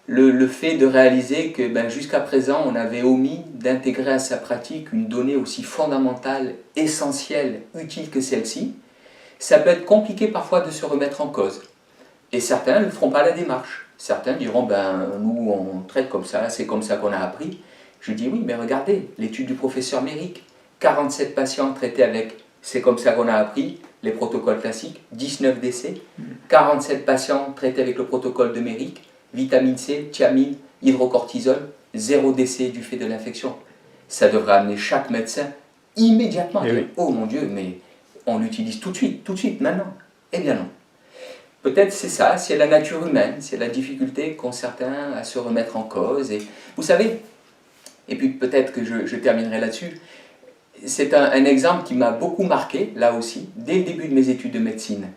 Le fait de réaliser que jusqu'à présent on avait omis d'intégrer à sa pratique une donnée aussi fondamentale, essentielle, utile que celle-ci, ça peut être compliqué parfois de se remettre en cause. Et certains ne feront pas la démarche. Certains diront, nous on traite comme ça, c'est comme ça qu'on a appris. Je dis oui, mais regardez, l'étude du professeur Méric, 47 patients traités avec, c'est comme ça qu'on a appris, les protocoles classiques, 19 décès, 47 patients traités avec le protocole de Méric, vitamine C, thiamine, hydrocortisone, 0 décès du fait de l'infection. Ça devrait amener chaque médecin immédiatement à dire, oh mon Dieu, mais on l'utilise tout de suite, maintenant. Eh bien non. Peut-être c'est ça, c'est la nature humaine, c'est la difficulté qu'ont certains à se remettre en cause. Et vous savez, et puis peut-être que je terminerai là-dessus, c'est un exemple qui m'a beaucoup marqué, là aussi, dès le début de mes études de médecine.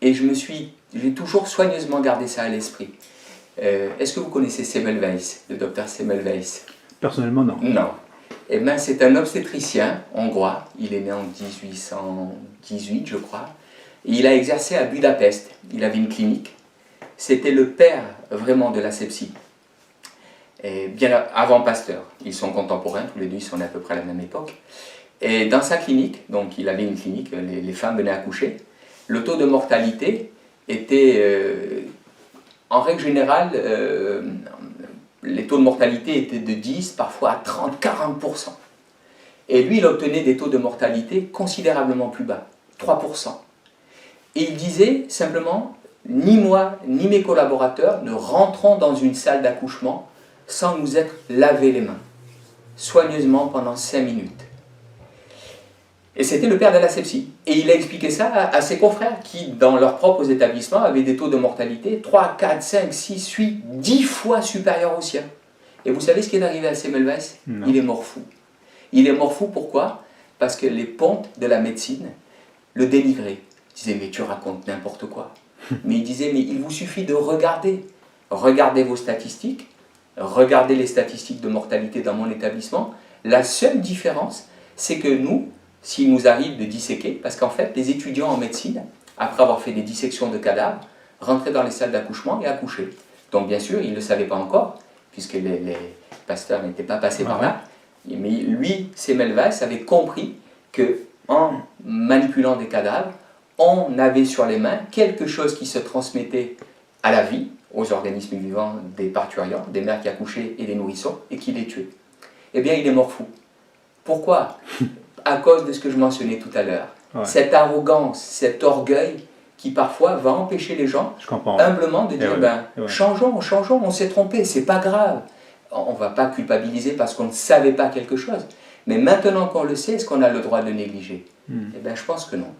Et j'ai toujours soigneusement gardé ça à l'esprit. Est-ce que vous connaissez Semmelweis, le docteur Semmelweis? Personnellement, non. Non. Eh bien, c'est un obstétricien hongrois. Il est né en 1818, je crois. Et il a exercé à Budapest. Il avait une clinique. C'était le père vraiment de l'asepsie. Et bien avant Pasteur. Ils sont contemporains, tous les deux, ils sont à peu près à la même époque. Et dans sa clinique, donc il avait une clinique, les femmes venaient accoucher, le taux de mortalité était, en règle générale, les taux de mortalité étaient de 10, parfois à 30, 40%. Et lui, il obtenait des taux de mortalité considérablement plus bas, 3%. Et il disait simplement, ni moi, ni mes collaborateurs ne rentrons dans une salle d'accouchement sans nous être lavé les mains, soigneusement pendant 5 minutes. Et c'était le père de l'asepsie. Et il a expliqué ça à ses confrères qui, dans leurs propres établissements, avaient des taux de mortalité 3, 4, 5, 6, 8, 10 fois supérieurs aux siens. Et vous savez ce qui est arrivé à Semmelweis? Il est mort fou. Il est mort fou, pourquoi? Parce que les pontes de la médecine le dénigraient. Ils disaient, mais tu racontes n'importe quoi. Mais il disait, mais il vous suffit de regarder. Regardez vos statistiques. Regardez les statistiques de mortalité dans mon établissement. La seule différence, c'est que nous, s'il nous arrive de disséquer, parce qu'en fait, les étudiants en médecine, après avoir fait des dissections de cadavres, rentraient dans les salles d'accouchement et accouchaient. Donc bien sûr, ils ne le savaient pas encore, puisque les pasteurs n'étaient pas passés par là. Mais lui, Semmelweis, avait compris qu'en manipulant des cadavres, on avait sur les mains quelque chose qui se transmettait à la vie, aux organismes vivants des parturients, des mères qui accouchaient et des nourrissons, et qui les tuaient. Eh bien, il est mort fou. Pourquoi? À cause de ce que je mentionnais tout à l'heure. Cette arrogance, cet orgueil qui parfois va empêcher les gens humblement de dire changeons, on s'est trompé, c'est pas grave. On ne va pas culpabiliser parce qu'on ne savait pas quelque chose. Mais maintenant qu'on le sait, est-ce qu'on a le droit de négliger? Eh bien, je pense que non.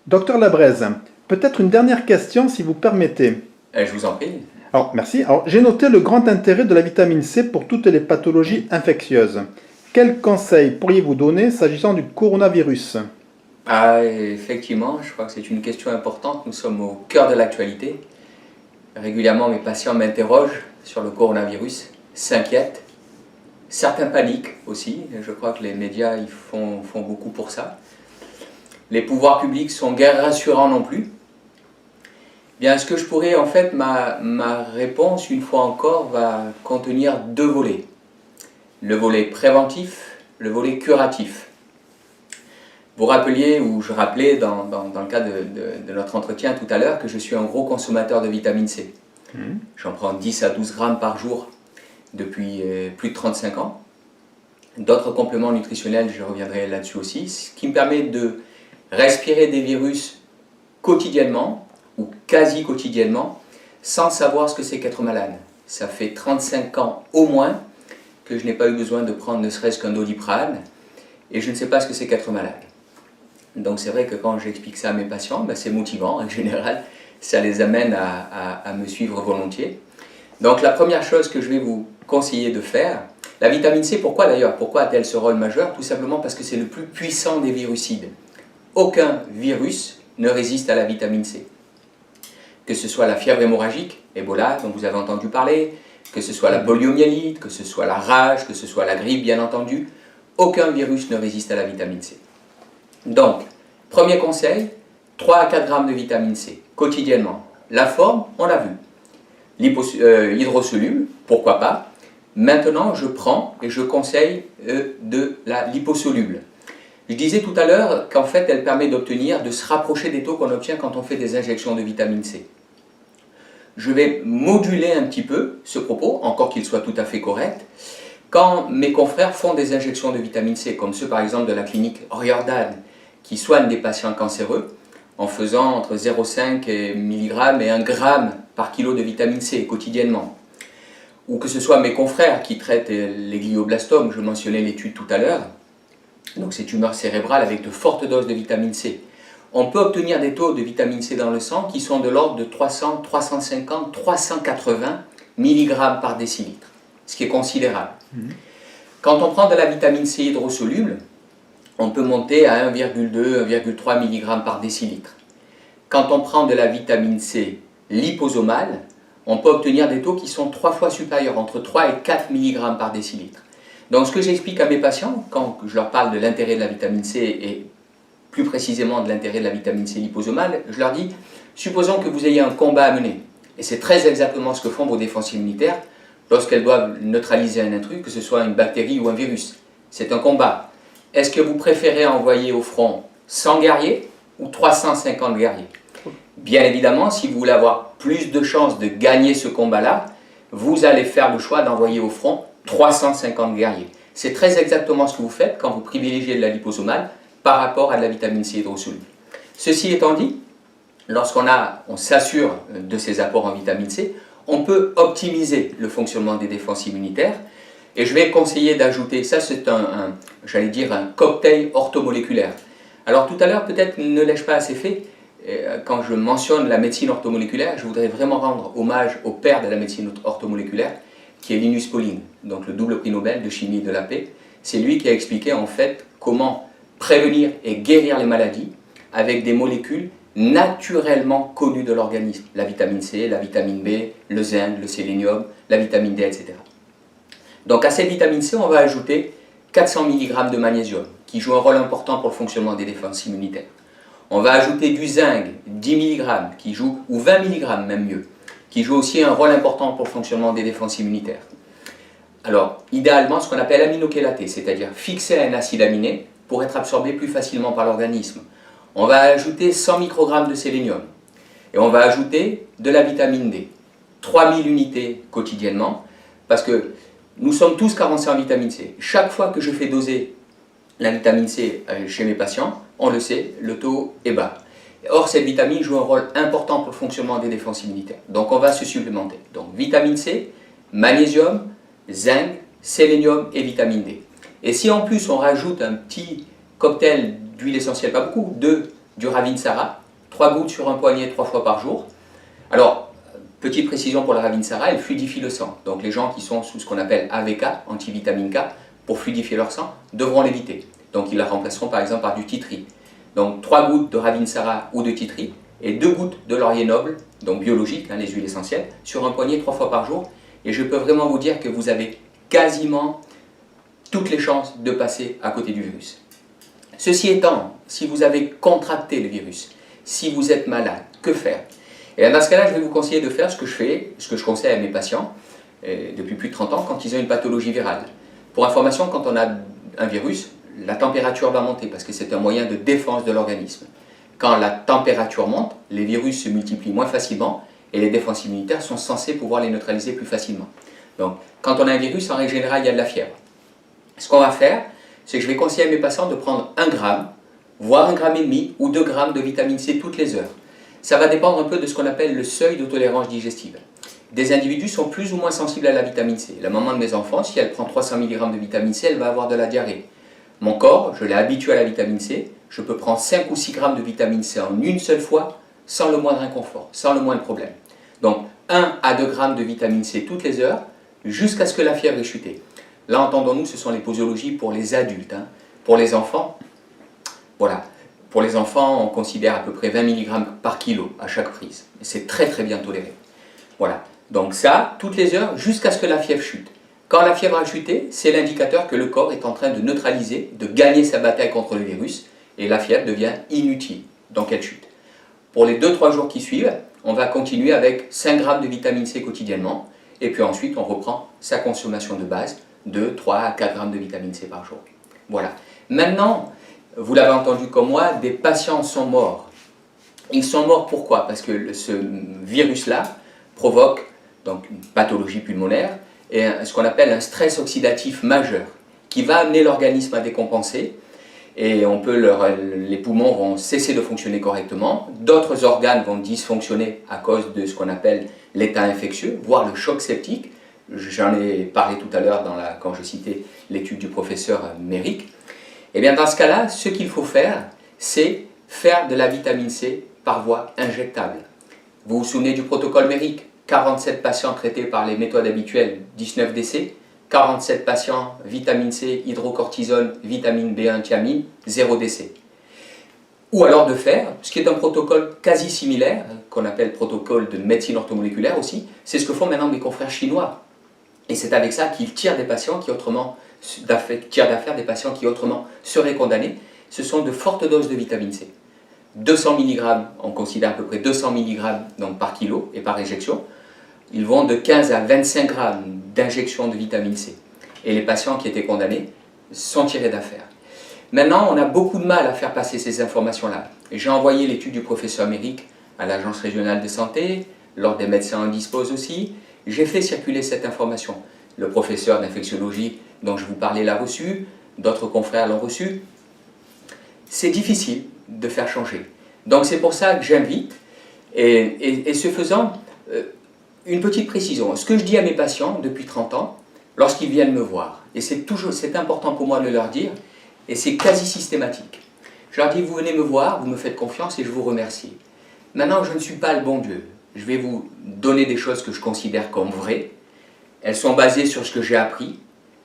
Docteur Labrèze, peut-être une dernière question si vous permettez. Je vous en prie. Alors, merci. Alors, j'ai noté le grand intérêt de la vitamine C pour toutes les pathologies infectieuses. Quels conseils pourriez-vous donner s'agissant du coronavirus? Effectivement, je crois que c'est une question importante. Nous sommes au cœur de l'actualité. Régulièrement, mes patients m'interrogent sur le coronavirus, s'inquiètent. Certains paniquent aussi. Je crois que les médias ils font beaucoup pour ça. Les pouvoirs publics sont guère rassurants non plus. Bien, ce que je pourrais, en fait, ma réponse, une fois encore, va contenir deux volets. Le volet préventif, le volet curatif. Vous rappeliez, ou je rappelais dans le cadre de notre entretien tout à l'heure, que je suis un gros consommateur de vitamine C. J'en prends 10 à 12 grammes par jour depuis plus de 35 ans. D'autres compléments nutritionnels, je reviendrai là-dessus aussi, ce qui me permet de respirer des virus quotidiennement, ou quasi quotidiennement, sans savoir ce que c'est qu'être malade. Ça fait 35 ans au moins que je n'ai pas eu besoin de prendre ne serait-ce qu'un Doliprane, et je ne sais pas ce que c'est qu'être malade. Donc c'est vrai que quand j'explique ça à mes patients, ben c'est motivant en général, ça les amène à me suivre volontiers. Donc la première chose que je vais vous conseiller de faire, la vitamine C, pourquoi d'ailleurs? Pourquoi a-t-elle ce rôle majeur? Tout simplement parce que c'est le plus puissant des virucides. Aucun virus ne résiste à la vitamine C. Que ce soit la fièvre hémorragique, Ebola, dont vous avez entendu parler, que ce soit la poliomyélite, que ce soit la rage, que ce soit la grippe, bien entendu, aucun virus ne résiste à la vitamine C. Donc, premier conseil, 3 à 4 grammes de vitamine C, quotidiennement. La forme, on l'a vu. Hydrosoluble, pourquoi pas. Maintenant, je prends et je conseille de la liposoluble. Je disais tout à l'heure qu'en fait, elle permet d'obtenir, de se rapprocher des taux qu'on obtient quand on fait des injections de vitamine C. Je vais moduler un petit peu ce propos, encore qu'il soit tout à fait correct, quand mes confrères font des injections de vitamine C, comme ceux par exemple de la clinique Oriordane, qui soignent des patients cancéreux, en faisant entre 0,5 mg et 1 g par kilo de vitamine C quotidiennement. Ou que ce soit mes confrères qui traitent les glioblastomes, je mentionnais l'étude tout à l'heure, donc ces tumeurs cérébrales avec de fortes doses de vitamine C. On peut obtenir des taux de vitamine C dans le sang qui sont de l'ordre de 300, 350, 380 mg par décilitre, ce qui est considérable. Quand on prend de la vitamine C hydrosoluble, on peut monter à 1,2, 1,3 mg par décilitre. Quand on prend de la vitamine C liposomale, on peut obtenir des taux qui sont 3 fois supérieurs, entre 3 et 4 mg par décilitre. Donc ce que j'explique à mes patients, quand je leur parle de l'intérêt de la vitamine C et plus précisément de l'intérêt de la vitamine C liposomale, je leur dis, supposons que vous ayez un combat à mener, et c'est très exactement ce que font vos défenses immunitaires lorsqu'elles doivent neutraliser un intrus, que ce soit une bactérie ou un virus. C'est un combat. Est-ce que vous préférez envoyer au front 100 guerriers ou 350 guerriers? Bien évidemment, si vous voulez avoir plus de chances de gagner ce combat-là, vous allez faire le choix d'envoyer au front 350 guerriers. C'est très exactement ce que vous faites quand vous privilégiez de la liposomale par rapport à de la vitamine C hydrosoluble. Ceci étant dit, lorsqu'on s'assure de ces apports en vitamine C, on peut optimiser le fonctionnement des défenses immunitaires. Et je vais conseiller d'ajouter, ça c'est j'allais dire un cocktail orthomoléculaire. Alors tout à l'heure, peut-être ne l'ai-je pas assez fait, quand je mentionne la médecine orthomoléculaire, je voudrais vraiment rendre hommage au père de la médecine orthomoléculaire, qui est Linus Pauling, donc le double prix Nobel de chimie de la paix. C'est lui qui a expliqué en fait comment prévenir et guérir les maladies avec des molécules naturellement connues de l'organisme. La vitamine C, la vitamine B, le zinc, le sélénium, la vitamine D, etc. Donc à cette vitamine C, on va ajouter 400 mg de magnésium, qui joue un rôle important pour le fonctionnement des défenses immunitaires. On va ajouter du zinc, 10 mg, qui joue, ou 20 mg même mieux, qui joue aussi un rôle important pour le fonctionnement des défenses immunitaires. Alors, idéalement, ce qu'on appelle aminochélaté, c'est-à-dire fixé à un acide aminé pour être absorbé plus facilement par l'organisme. On va ajouter 100 microgrammes de sélénium et on va ajouter de la vitamine D, 3000 unités quotidiennement, parce que nous sommes tous carencés en vitamine C. Chaque fois que je fais doser la vitamine C chez mes patients, on le sait, le taux est bas. Or, cette vitamine joue un rôle important pour le fonctionnement des défenses immunitaires. Donc, on va se supplémenter. Donc, vitamine C, magnésium, zinc, sélénium et vitamine D. Et si en plus on rajoute un petit cocktail d'huile essentielle, pas beaucoup, du Ravinsara, 3 gouttes sur un poignet 3 fois par jour. Alors, petite précision pour la Ravinsara, elle fluidifie le sang. Donc les gens qui sont sous ce qu'on appelle AVK, antivitamine K, pour fluidifier leur sang, devront l'éviter. Donc ils la remplaceront par exemple par du titri. Donc 3 gouttes de Ravinsara ou de titri et 2 gouttes de laurier noble, donc biologique, les huiles essentielles, sur un poignet 3 fois par jour. Et je peux vraiment vous dire que vous avez quasiment toutes les chances de passer à côté du virus. Ceci étant, si vous avez contracté le virus, si vous êtes malade, que faire? Et dans ce cas-là, je vais vous conseiller de faire ce que je fais, ce que je conseille à mes patients depuis plus de 30 ans quand ils ont une pathologie virale. Pour information, quand on a un virus, la température va monter parce que c'est un moyen de défense de l'organisme. Quand la température monte, les virus se multiplient moins facilement et les défenses immunitaires sont censées pouvoir les neutraliser plus facilement. Donc, quand on a un virus, en règle générale, il y a de la fièvre. Ce qu'on va faire, c'est que je vais conseiller à mes patients de prendre 1 gramme, voire 1,5 gramme ou 2 grammes de vitamine C toutes les heures. Ça va dépendre un peu de ce qu'on appelle le seuil de tolérance digestive. Des individus sont plus ou moins sensibles à la vitamine C. La maman de mes enfants, si elle prend 300 mg de vitamine C, elle va avoir de la diarrhée. Mon corps, je l'ai habitué à la vitamine C, je peux prendre 5 ou 6 grammes de vitamine C en une seule fois, sans le moindre inconfort, sans le moindre problème. Donc 1 à 2 grammes de vitamine C toutes les heures, jusqu'à ce que la fièvre ait chuté. Là, entendons-nous, ce sont les posologies pour les adultes. Pour les enfants, voilà. Pour les enfants, on considère à peu près 20 mg par kilo à chaque prise. C'est très très bien toléré. Voilà. Donc ça, toutes les heures, jusqu'à ce que la fièvre chute. Quand la fièvre a chuté, c'est l'indicateur que le corps est en train de neutraliser, de gagner sa bataille contre le virus, et la fièvre devient inutile, donc elle chute. Pour les 2-3 jours qui suivent, on va continuer avec 5 grammes de vitamine C quotidiennement, et puis ensuite on reprend sa consommation de base de 3 à 4 grammes de vitamine C par jour. Voilà. Maintenant, vous l'avez entendu comme moi, des patients sont morts. Ils sont morts pourquoi? Parce que ce virus-là provoque donc une pathologie pulmonaire et ce qu'on appelle un stress oxydatif majeur qui va amener l'organisme à décompenser et les poumons vont cesser de fonctionner correctement, d'autres organes vont dysfonctionner à cause de ce qu'on appelle l'état infectieux, voire le choc septique. J'en ai parlé tout à l'heure quand je citais l'étude du professeur Méric. Et bien dans ce cas-là, ce qu'il faut faire, c'est faire de la vitamine C par voie injectable. Vous vous souvenez du protocole Méric? 47 patients traités par les méthodes habituelles, 19 décès. 47 patients, vitamine C, hydrocortisone, vitamine B1, thiamine, 0 décès. Ou alors de faire, ce qui est un protocole quasi similaire, qu'on appelle protocole de médecine orthomoléculaire aussi, c'est ce que font maintenant mes confrères chinois. Et c'est avec ça qu'ils tirent des patients qui autrement des patients qui autrement seraient condamnés. Ce sont de fortes doses de vitamine C. 200 mg, on considère à peu près 200 mg donc par kilo et par injection. Ils vont de 15 à 25 grammes d'injection de vitamine C. Et les patients qui étaient condamnés sont tirés d'affaire. Maintenant, on a beaucoup de mal à faire passer ces informations-là. J'ai envoyé l'étude du professeur Méric à l'Agence régionale de santé, l'Ordre des médecins en dispose aussi. J'ai fait circuler cette information. Le professeur d'infectiologie dont je vous parlais l'a reçu, d'autres confrères l'ont reçu. C'est difficile de faire changer. Donc c'est pour ça que j'invite, et ce faisant, une petite précision. Ce que je dis à mes patients depuis 30 ans, lorsqu'ils viennent me voir, et c'est important pour moi de leur dire, et c'est quasi systématique. Je leur dis, vous venez me voir, vous me faites confiance et je vous remercie. Maintenant, je ne suis pas le bon Dieu. Je vais vous donner des choses que je considère comme vraies. Elles sont basées sur ce que j'ai appris.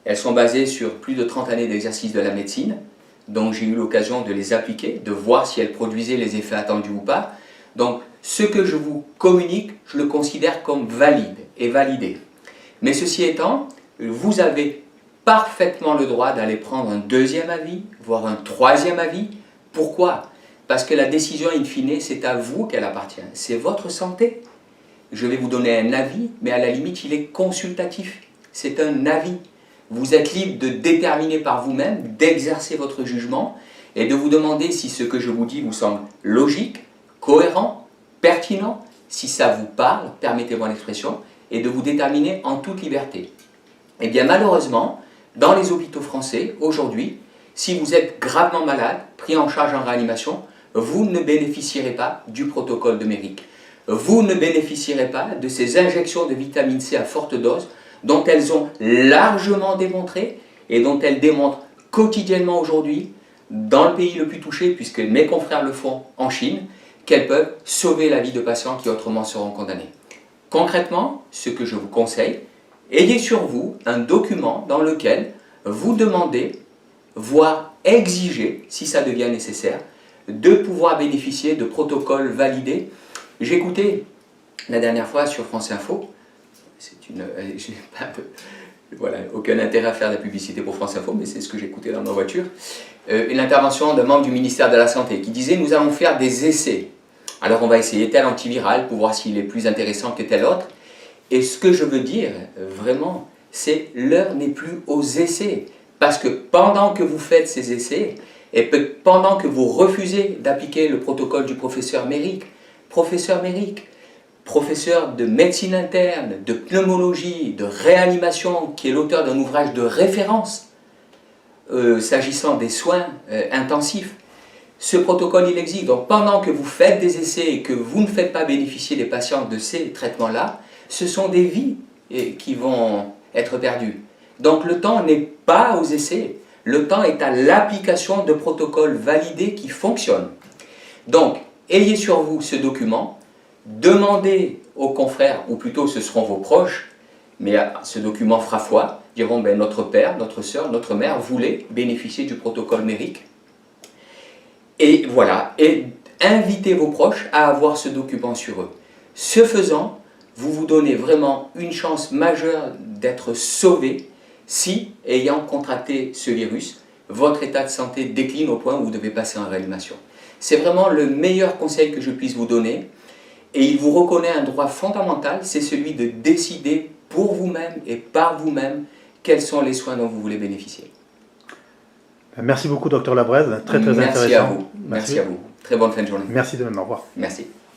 Elles sont basées sur plus de 30 années d'exercice de la médecine, donc j'ai eu l'occasion de les appliquer, de voir si elles produisaient les effets attendus ou pas. Donc, ce que je vous communique, je le considère comme valide et validé. Mais ceci étant, vous avez parfaitement le droit d'aller prendre un deuxième avis, voire un troisième avis. Pourquoi? Parce que la décision in fine, c'est à vous qu'elle appartient. C'est votre santé. Je vais vous donner un avis, mais à la limite, il est consultatif. C'est un avis. Vous êtes libre de déterminer par vous-même, d'exercer votre jugement et de vous demander si ce que je vous dis vous semble logique, cohérent, pertinent, si ça vous parle, permettez-moi l'expression, et de vous déterminer en toute liberté. Eh bien malheureusement, dans les hôpitaux français, aujourd'hui, si vous êtes gravement malade, pris en charge en réanimation, vous ne bénéficierez pas du protocole de Méric. Vous ne bénéficierez pas de ces injections de vitamine C à forte dose dont elles ont largement démontré et dont elles démontrent quotidiennement aujourd'hui dans le pays le plus touché, puisque mes confrères le font en Chine, qu'elles peuvent sauver la vie de patients qui autrement seront condamnés. Concrètement, ce que je vous conseille, ayez sur vous un document dans lequel vous demandez, voire exigez, si ça devient nécessaire, de pouvoir bénéficier de protocoles validés. J'écoutais la dernière fois sur France Info, je n'ai pas aucun intérêt à faire de la publicité pour France Info, mais c'est ce que j'écoutais dans ma voiture, une intervention d'un membre du ministère de la Santé qui disait « Nous allons faire des essais Alors on va essayer tel antiviral pour voir s'il est plus intéressant que tel autre. Et ce que je veux dire, vraiment, c'est l'heure n'est plus aux essais. Parce que pendant que vous faites ces essais, et pendant que vous refusez d'appliquer le protocole du professeur Méric, professeur de médecine interne, de pneumologie, de réanimation, qui est l'auteur d'un ouvrage de référence s'agissant des soins intensifs, ce protocole il existe. Donc pendant que vous faites des essais et que vous ne faites pas bénéficier les patients de ces traitements-là, ce sont des vies qui vont être perdues. Donc le temps n'est pas aux essais, le temps est à l'application de protocoles validés qui fonctionnent. Donc ayez sur vous ce document, demandez aux confrères, ou plutôt ce seront vos proches, mais ce document fera foi, diront ben, notre père, notre soeur, notre mère voulait bénéficier du protocole Méric. Et voilà, et invitez vos proches à avoir ce document sur eux. Ce faisant, vous vous donnez vraiment une chance majeure d'être sauvé si, ayant contracté ce virus, votre état de santé décline au point où vous devez passer en réanimation. C'est vraiment le meilleur conseil que je puisse vous donner. Et il vous reconnaît un droit fondamental, c'est celui de décider pour vous-même et par vous-même quels sont les soins dont vous voulez bénéficier. Merci beaucoup, Dr Labrèze. Très intéressant. Merci à vous. Merci à vous. Très bonne fin de journée. Merci de même. Au revoir. Merci.